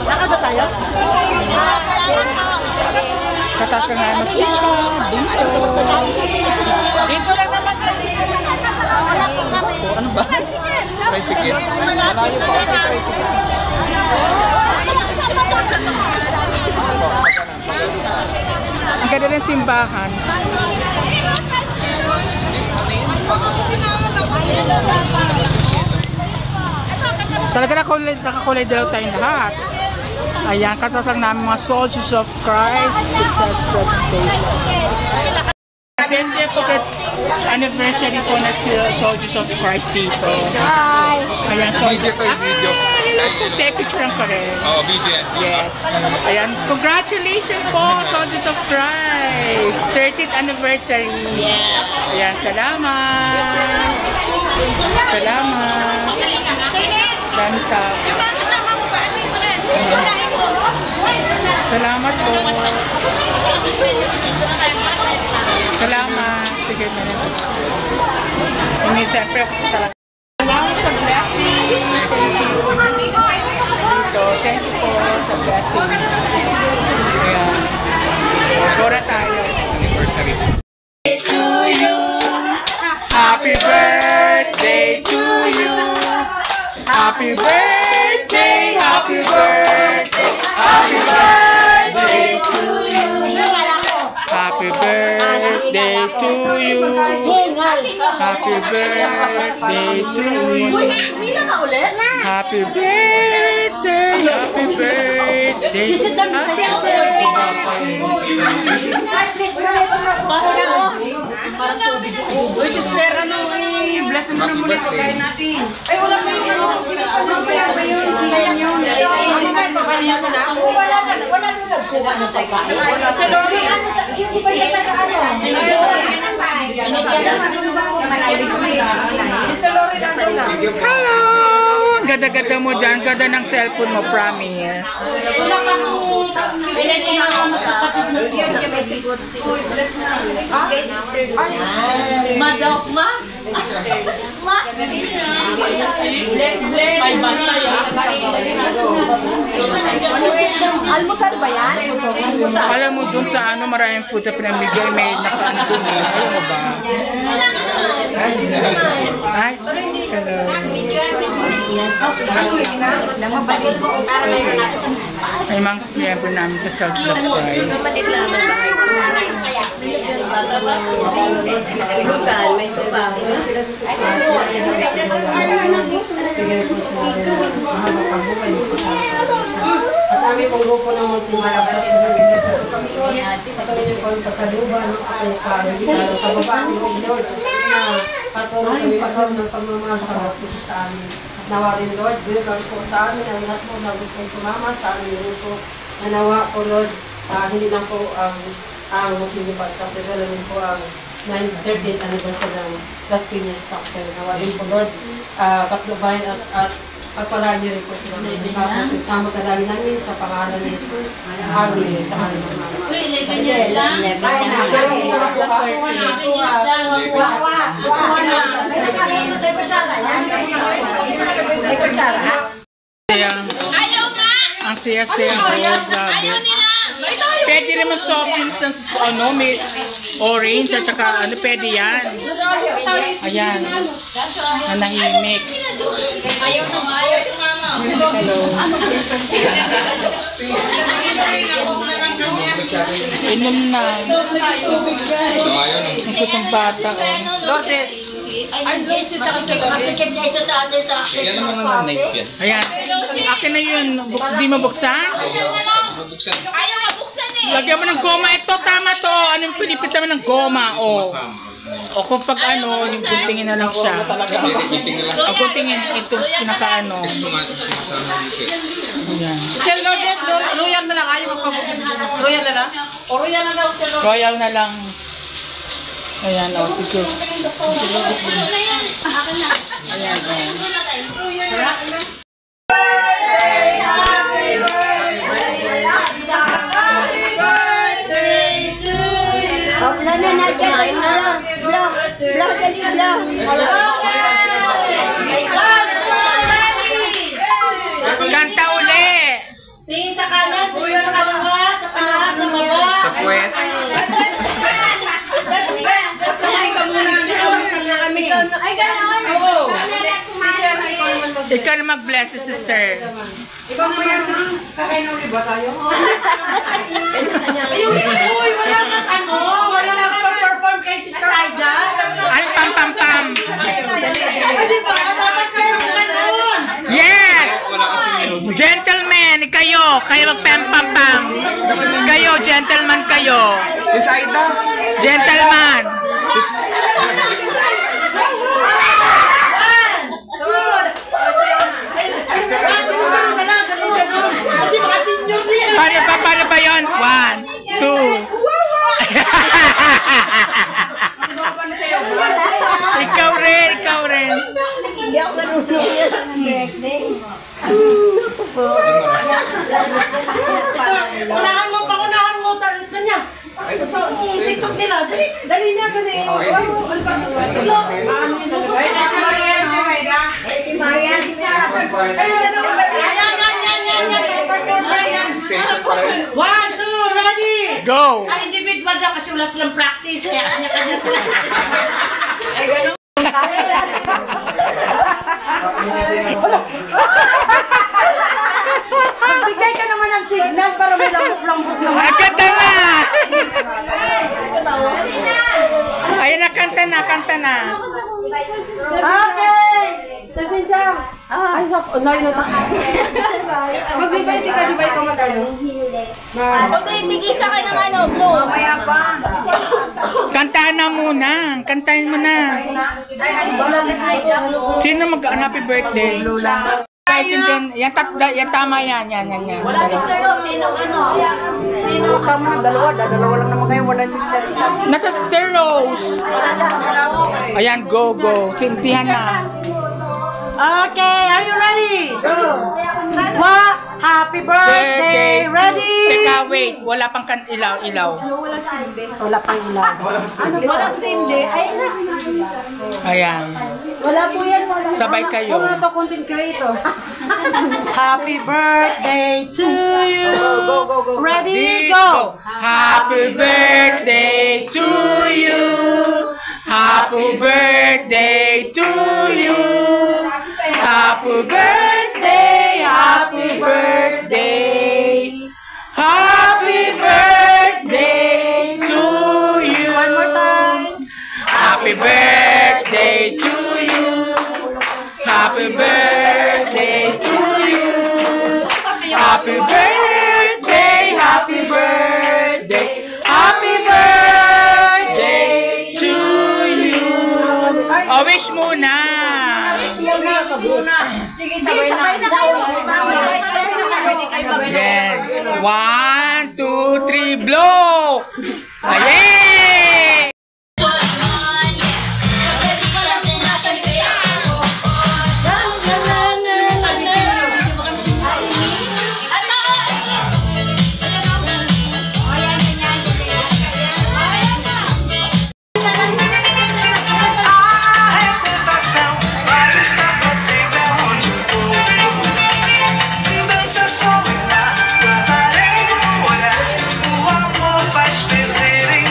Nakaba tayo? Kataka nga mag-chika. Dito lang naman. Ano ba? Tricycle. Malayo po ako tricycle. Ang ganda ng simbahan. Talaga nakakulay dalaw tayong lahat. Ayan, katatang namin mga Soldiers of Christ picture presentation. Kasi siya po anniversary po na si Soldiers of Christ dito. Hi! Ayan, Video to, video. Take picture lang pa rin. Oo, video yan. Yes. Ayan, congratulations po, Soldiers of Christ! 30th anniversary. Yes. Ayan, salamat. Salamat. Ganta. Salamat po. Salamat. Sige na rin. Hindi, siyempre ako sa salamat. Salamat sa blessing. Dito, thank you po sa blessing. Ayan. Gora tayo. Anniversary. To you. Happy birthday to you. Happy birthday, happy birthday, happy birthday to you. Happy birthday to you. Happy birthday to you. Happy birthday, happy birthday. Uy, sister, ano i-bless mo naman yung pagkain natin? Ay, wala pa yun. Mamaya ba yun? Ano ba, ipapalihan mo na? Wala na pagkain. Sa Lori. Mr. Lori, nandun na. Hello! Ang ganda-ganda mo dyan. Ganda ng cellphone mo, promise. Wala ka nung kapatid na tiyan niya may sister. Madok, ma? Ma? May bantay, Almusal ba yan? Alam mo dun sa ano, maraming food sa pinamigay, may nakaano dun eh. Alam mo ba? Ay, hello. May mga siyempre namin sa Soldiers of Christ. May sopa. At kami pong grupo ng Multimalab sa Pilipinas. Patuloy niyo po ang pagkaluba ng kababaan ng Lord na patuloy kami pagkaroon ng pagmamahal sa puso sa amin. Nawa rin, Lord, binigay po sa amin ang lahat po na gusto yung sumama sa amin grupo. Nawa po, Lord, hindi lang po ang makikipat sa pagkalamin po ang 13th anniversary ng Las Piñas chapter. Nawa rin po, Lord, patlubayan at pagpalaan niyo rin po sila ng sama ka namin sa pangalan ni Jesus. Amen. Sa mga mga. 11 years lang. 11 Ayaw nga! Ang siya-siya. Ayaw nila! Pwede naman soft drinks ng ano, may orange at saka ano, pwede yan. Ayan. Nanahimik. Ayaw na nga, ayaw si mama. Hello. Inom na. Ang kusang bata. Lourdes. Ay, Lourdes, tsaka si Lourdes. Yan ang mga knife yan. Ayan. Akin na yun. Di mabuksan? Bubuksan. Ayaw mabuksan eh! Lagyan mo ng goma. Ito, tama to. Anong pinipit naman ng goma? O kung pag ano, yung guntingin na lang siya. Editing na lang. Ang guntingin, ito, pinakaano. Ayan. Sir Lourdes, royal na lang. Ayaw magpabuksan. Royal na lang? O royal na daw, Sir Lourdes. Royal na lang. Ayan, o. Sige. Ano na yan? Akin na. Ayan, o. Na natin blah dali blah. Kanta ulit. Ikaw na mag-bless, sister. Ikaw mo yan, kakain ng iba tayo? Uy, wala mag-perform kay Sister Aida. Ay, pam. Di ba? Dapat mayroong ganun. Yes! Gentlemen, kayo mag-pam. Kayo, gentleman kayo. Si Saida. Gentleman. Kasi mga senior niya. Paano ba yun? 1, 2. Ikaw rin. Hindi ako marunong yan sa birthday. Unahan mo. Tanya. TikTok nila. Dali niya. Si Maya. Yan. 1, 2, ready. Go! Ay, individual daw kasi wala silang practice. Kaya kanya-kanya sila. Ay, gano'n. Magbigay ka naman ng signal para may lambot-lambot yung Kanta na! Ayan na, kanta na. Okay! Tersincha! Ay, unay na tayo. Magbibay ka, di ba ikaw mag-ano? Tigisa ka ng ano, blow. Kantahan na muna. Kantahin mo na. Sino mag-happy birthday? Guys, and then, yan tama yan. Wala sister Rose, sino ano? Sino? Tama, dalawa lang naman kayo, wala sister isa. Nasa Sister Rose. Ayan, go. Sintihan na. Okay, are you ready? Go! Happy birthday! Ready? Teka, wait. Wala pang ilaw. Wala pang ilaw. Walang sindi. Ay, Ayan. Wala po yan, wala. Sabay kayo. Ano na to, content creator? happy birthday to you! Go. Ready? Go! Happy birthday to you. Happy birthday to you. Happy birthday. Happy birthday. Happy birthday to you. One more time. Happy birthday to you. Happy birthday to you. Happy birthday. Happy birthday. Happy birthday to you. Oh, wish muna. Sige, sabay na kayo. Yes. 1, 2, 3, blow. Ayan. Faz perder em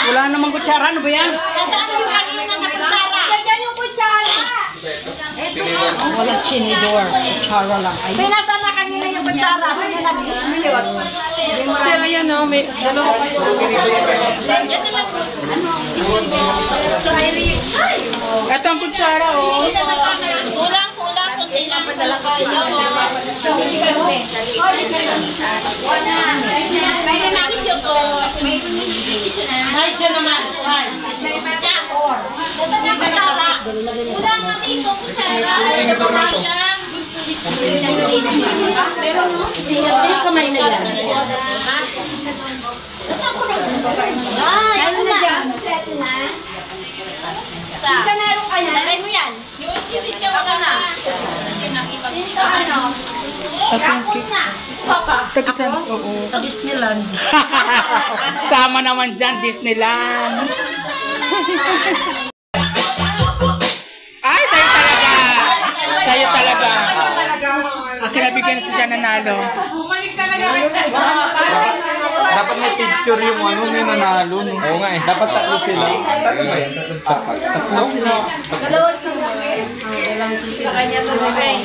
Wala namang kutsara. Ano ba yan? Nasaan yung kanina na kutsara? Yan yung kutsara. Walang chinidor. Kutsara lang. May nasaan na kanina yung kutsara? Sino nag-gusto mo yun? Sir, ayan o, may dalawa kayo. Yan na lang. Ito ang kutsara, oh. Kulang. Kunti lang. Padala ko sila. May nanisyo ko. Ay, dyan naman. Ay. Dyan. Kutsara. Kulang na dito. Kutsara. Tingnan kamay na yan. Ay, ano na dyan? Sa? Lagay mo yan. Yung sisityaw ako na. Dito ano? Ako na. Papa. Kakitsan. Oo. Sa Disneyland. Sama naman dyan, Disneyland. Ay, sa'yo talaga. Sa'yo talaga. Kasi nabigyan siya nanalo. Dapat may picture yung ano, may nanalo. Oo nga eh. Dapat tatlo sila. Tatlo ba yan? Tatlo?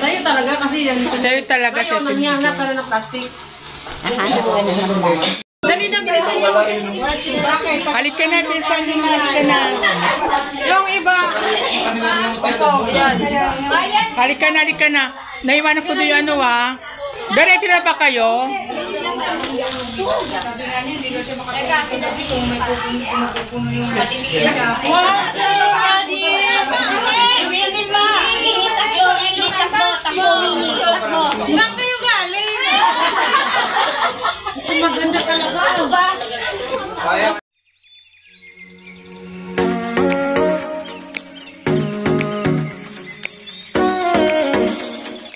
Sa'yo talaga kasi yan. Sa'yo talaga. Sa'yo, nangyahanap ka na ng plastic. Halika na, bilisan nyo na. Halika na. Yung iba. Ito, yan. Halika na. Naiwanan ko doon yung ano, ha. Diretso na ba kayo? Takbo.